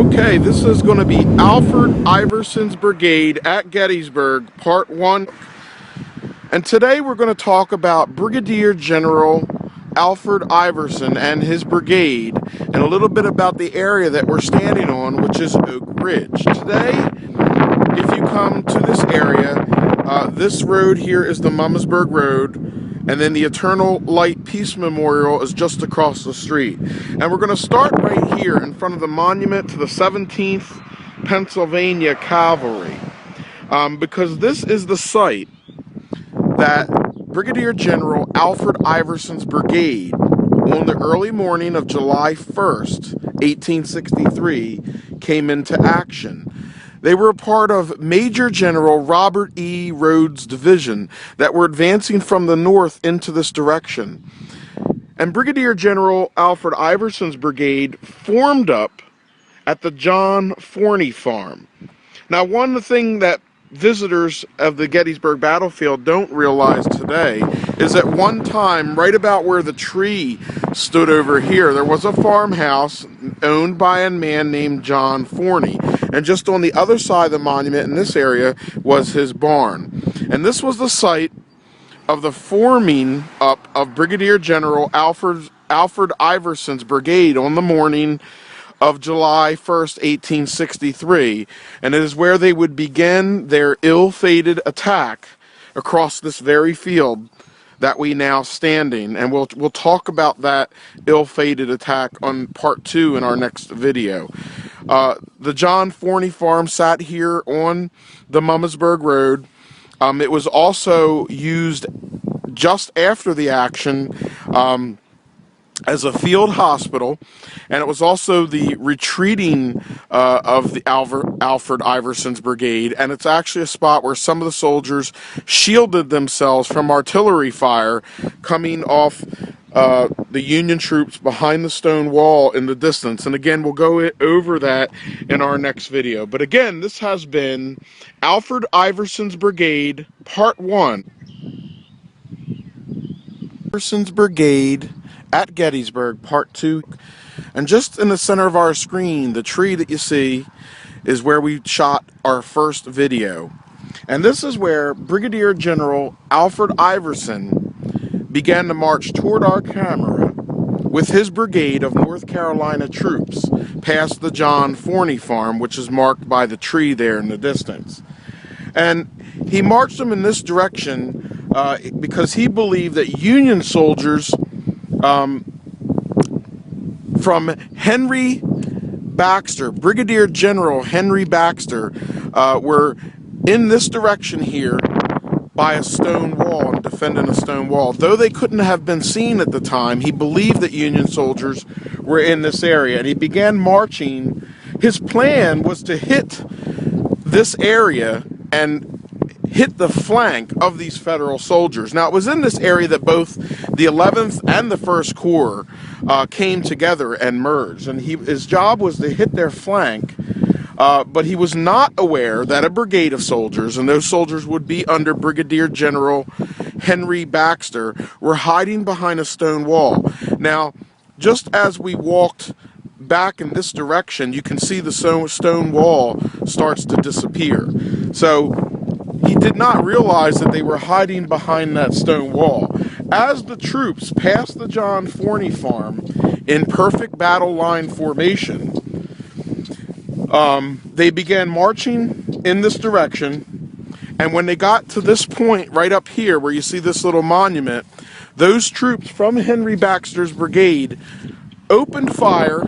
Okay, this is going to be Alfred Iverson's Brigade at Gettysburg, Part 1. And today we're going to talk about Brigadier General Alfred Iverson and his brigade, and a little bit about the area that we're standing on, which is Oak Ridge. Today, if you come to this area, this road here is the Mummersburg Road, and then the Eternal Light Peace Memorial is just across the street. And we're going to start right here in front of the monument to the 17th Pennsylvania Cavalry, because this is the site that Brigadier General Alfred Iverson's brigade, on the early morning of July 1st, 1863, came into action. They were a part of Major General Robert E. Rhodes' division that were advancing from the north into this direction. And Brigadier General Alfred Iverson's brigade formed up at the John Forney farm. Now, one thing that visitors of the Gettysburg battlefield don't realize today is at one time, right about where the tree stood over here, there was a farmhouse owned by a man named John Forney. And just on the other side of the monument in this area was his barn. And this was the site of the forming up of Brigadier General Alfred Iverson's brigade on the morning of July 1st, 1863, and it is where they would begin their ill-fated attack across this very field that we now standing, and we'll talk about that ill-fated attack on part 2 in our next video. The John Forney farm sat here on the Mummersburg Road. It was also used just after the action as a field hospital, and it was also the retreating of the Alfred Iverson's brigade, and it's actually a spot where some of the soldiers shielded themselves from artillery fire coming off the Union troops behind the stone wall in the distance. And again, we'll go over that in our next video. But again, this has been Alfred Iverson's Brigade, Part 1. Iverson's Brigade at Gettysburg, Part 2. And just in the center of our screen, the tree that you see is where we shot our first video. And this is where Brigadier General Alfred Iverson began to march toward our camera with his brigade of North Carolina troops past the John Forney farm, which is marked by the tree there in the distance. And he marched them in this direction because he believed that Union soldiers from Henry Baxter, Brigadier General Henry Baxter, were in this direction here by a stone wall and defending a stone wall. Though they couldn't have been seen at the time, he believed that Union soldiers were in this area, and he began marching. His plan was to hit this area and hit the flank of these Federal soldiers. Now, it was in this area that both the 11th and the 1st Corps came together and merged, and his job was to hit their flank, but he was not aware that a brigade of soldiers, and those soldiers would be under Brigadier General Henry Baxter, were hiding behind a stone wall. Now, just as we walked back in this direction, you can see the stone wall starts to disappear. So he did not realize that they were hiding behind that stone wall. As the troops passed the John Forney farm in perfect battle line formation, they began marching in this direction, and when they got to this point right up here where you see this little monument, those troops from Henry Baxter's brigade opened fire,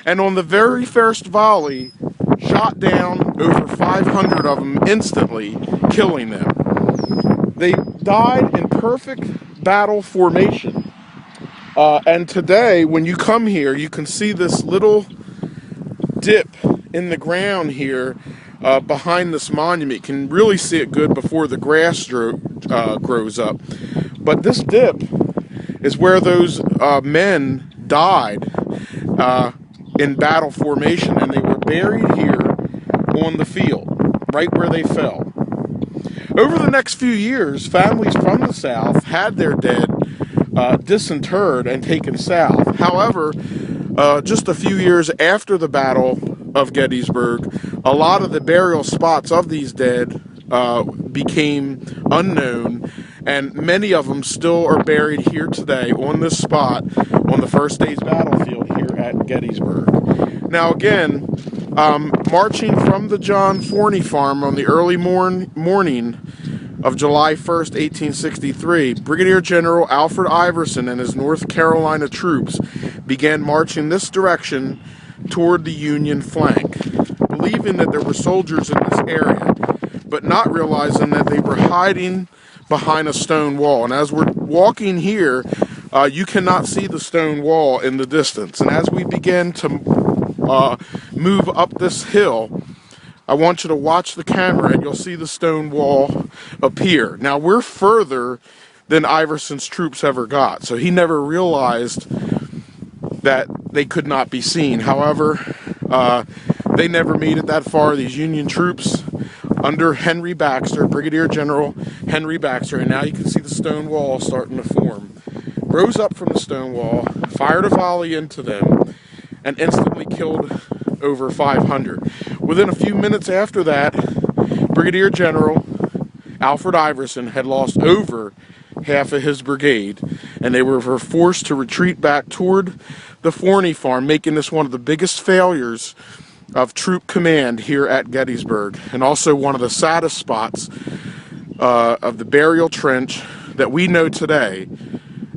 and on the very first volley shot down over 500 of them instantly, killing them. They died in perfect battle formation. And today, when you come here, you can see this little dip in the ground here behind this monument. You can really see it good before the grass grows up. But this dip is where those men died in battle formation, and they were buried here on the field, right where they fell. Over the next few years, families from the South had their dead disinterred and taken south. However, just a few years after the battle of Gettysburg, a lot of the burial spots of these dead became unknown, and many of them still are buried here today on this spot on the first day's battlefield here at Gettysburg. Now again, marching from the John Forney farm on the early morning of July 1st, 1863, Brigadier General Alfred Iverson and his North Carolina troops began marching this direction toward the Union flank, believing that there were soldiers in this area, but not realizing that they were hiding behind a stone wall. And as we're walking here, you cannot see the stone wall in the distance. And as we begin to move up this hill, I want you to watch the camera and you'll see the stone wall appear. Now we're further than Iverson's troops ever got, so he never realized that they could not be seen. However, they never made it that far. These Union troops under Henry Baxter, Brigadier General Henry Baxter, and now you can see the stone wall starting to form, rose up from the stone wall, fired a volley into them, and instantly killed over 500. Within a few minutes after that, Brigadier General Alfred Iverson had lost over half of his brigade, and they were forced to retreat back toward the Forney farm, making this one of the biggest failures of troop command here at Gettysburg, and also one of the saddest spots of the burial trench that we know today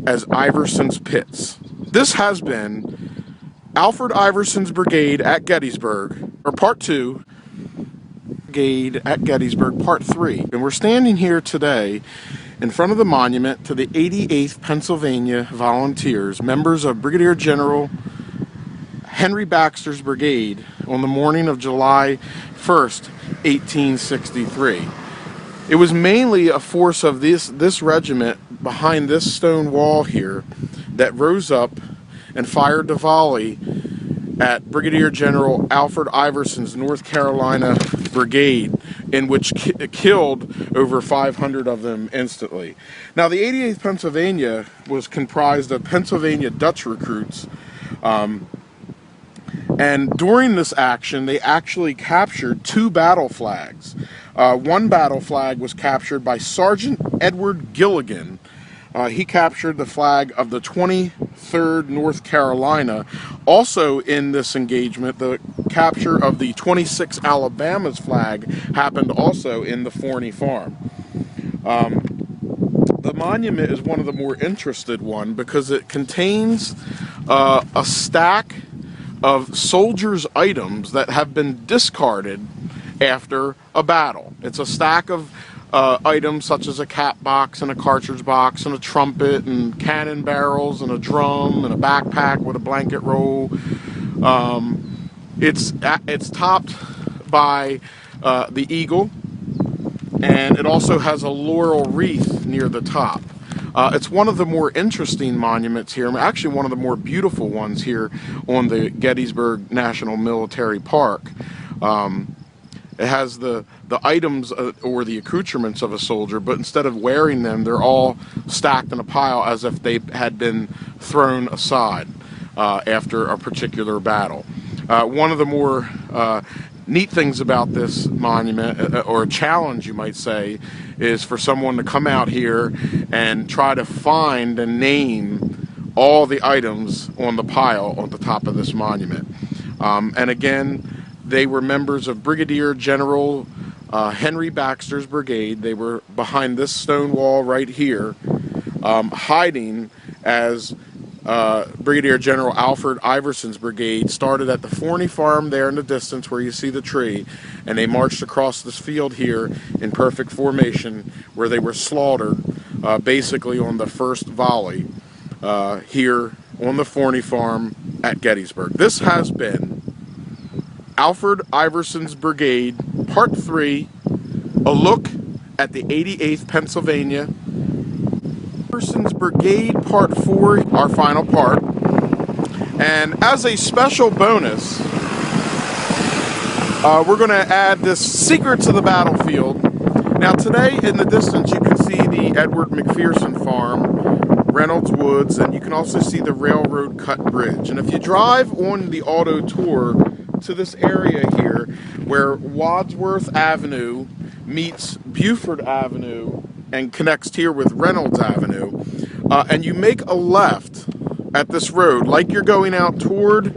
as Iverson's Pits. This has been Alfred Iverson's Brigade at Gettysburg, or Part 2, Brigade at Gettysburg, Part 3. And we're standing here today in front of the monument to the 88th Pennsylvania Volunteers, members of Brigadier General Henry Baxter's Brigade, on the morning of July 1st, 1863. It was mainly a force of this regiment behind this stone wall here that rose up and fired the volley at Brigadier General Alfred Iverson's North Carolina Brigade, in which killed over 500 of them instantly. Now, the 88th Pennsylvania was comprised of Pennsylvania Dutch recruits, and during this action, they actually captured 2 battle flags. One battle flag was captured by Sergeant Edward Gilligan. He captured the flag of the 23rd North Carolina. Also in this engagement, the capture of the 26th Alabama's flag happened also in the Forney farm. The monument is one of the more interested one because it contains a stack of soldiers' items that have been discarded after a battle. It's a stack of items such as a cap box and a cartridge box and a trumpet and cannon barrels and a drum and a backpack with a blanket roll. It's topped by the eagle, and it also has a laurel wreath near the top. It's one of the more interesting monuments here, actually one of the more beautiful ones here on the Gettysburg National Military Park. It has the items or the accoutrements of a soldier, but instead of wearing them, they're all stacked in a pile as if they had been thrown aside after a particular battle. One of the more neat things about this monument, or a challenge you might say, is for someone to come out here and try to find and name all the items on the pile on the top of this monument. And again, they were members of Brigadier General Henry Baxter's Brigade. They were behind this stone wall right here, hiding as Brigadier General Alfred Iverson's Brigade started at the Forney farm there in the distance where you see the tree, and they marched across this field here in perfect formation where they were slaughtered basically on the first volley here on the Forney farm at Gettysburg. This has been Alfred Iverson's Brigade, Part 3, a look at the 88th Pennsylvania. Iverson's Brigade, Part 4, our final part. And as a special bonus, we're going to add this Secrets of the Battlefield. Now today in the distance you can see the Edward McPherson farm, Reynolds Woods, and you can also see the railroad cut bridge. And if you drive on the auto tour to this area here where Wadsworth Avenue meets Buford Avenue and connects here with Reynolds Avenue, and you make a left at this road like you're going out toward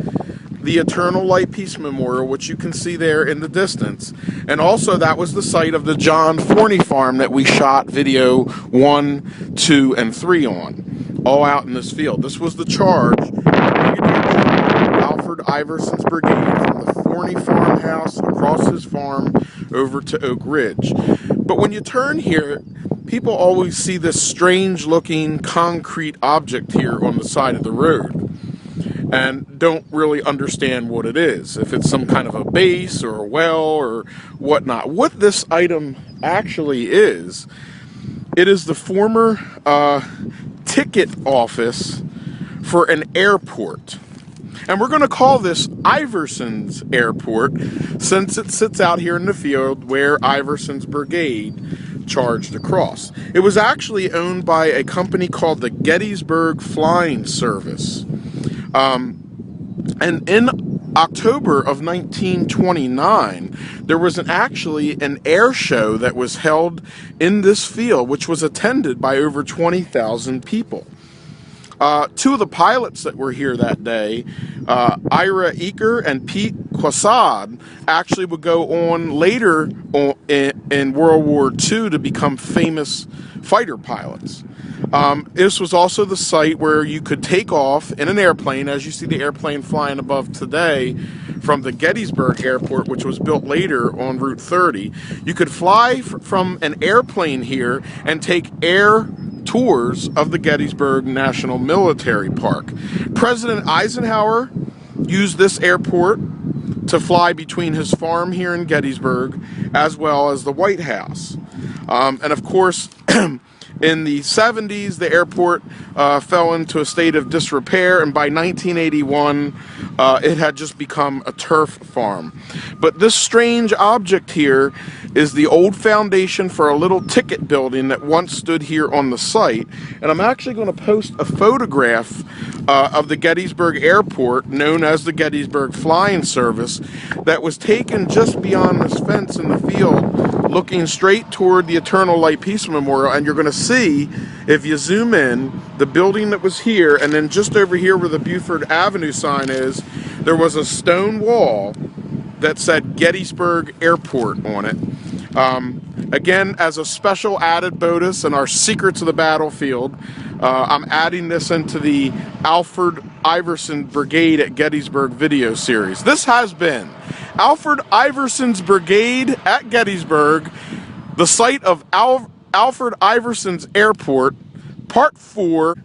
the Eternal Light Peace Memorial, which you can see there in the distance. And also that was the site of the John Forney farm that we shot video 1, 2, and 3 on, all out in this field. This was the charge of Brigadier General Alfred Iverson's brigade from the Forney farmhouse across his farm over to Oak Ridge. But when you turn here, people always see this strange looking concrete object here on the side of the road and don't really understand what it is, if it's some kind of a base or a well or whatnot. What this item actually is, it is the former ticket office for an airport. And we're going to call this Iverson's Airport since it sits out here in the field where Iverson's brigade charged across. It was actually owned by a company called the Gettysburg Flying Service. And in October of 1929, there was actually an air show that was held in this field, which was attended by over 20,000 people. Two of the pilots that were here that day, Ira Eaker and Pete Quassad, actually would go on later in World War II to become famous fighter pilots. This was also the site where you could take off in an airplane, as you see the airplane flying above today from the Gettysburg Airport, which was built later on Route 30. You could fly from an airplane here and take air tours of the Gettysburg National Military Park. President Eisenhower used this airport to fly between his farm here in Gettysburg as well as the White House. And of course, in the 70s, the airport fell into a state of disrepair, and by 1981, it had just become a turf farm. But this strange object here is the old foundation for a little ticket building that once stood here on the site. And I'm actually going to post a photograph of the Gettysburg Airport, known as the Gettysburg Flying Service, that was taken just beyond this fence in the field, looking straight toward the Eternal Light Peace Memorial. And you're going to see, if you zoom in, the building that was here, and then just over here where the Buford Avenue sign is, there was a stone wall that said Gettysburg Airport on it. Again, as a special added bonus in our Secrets of the Battlefield, I'm adding this into the Alfred Iverson Brigade at Gettysburg video series. This has been Alfred Iverson's Brigade at Gettysburg, the site of Alfred Iverson's Airport, Part 4.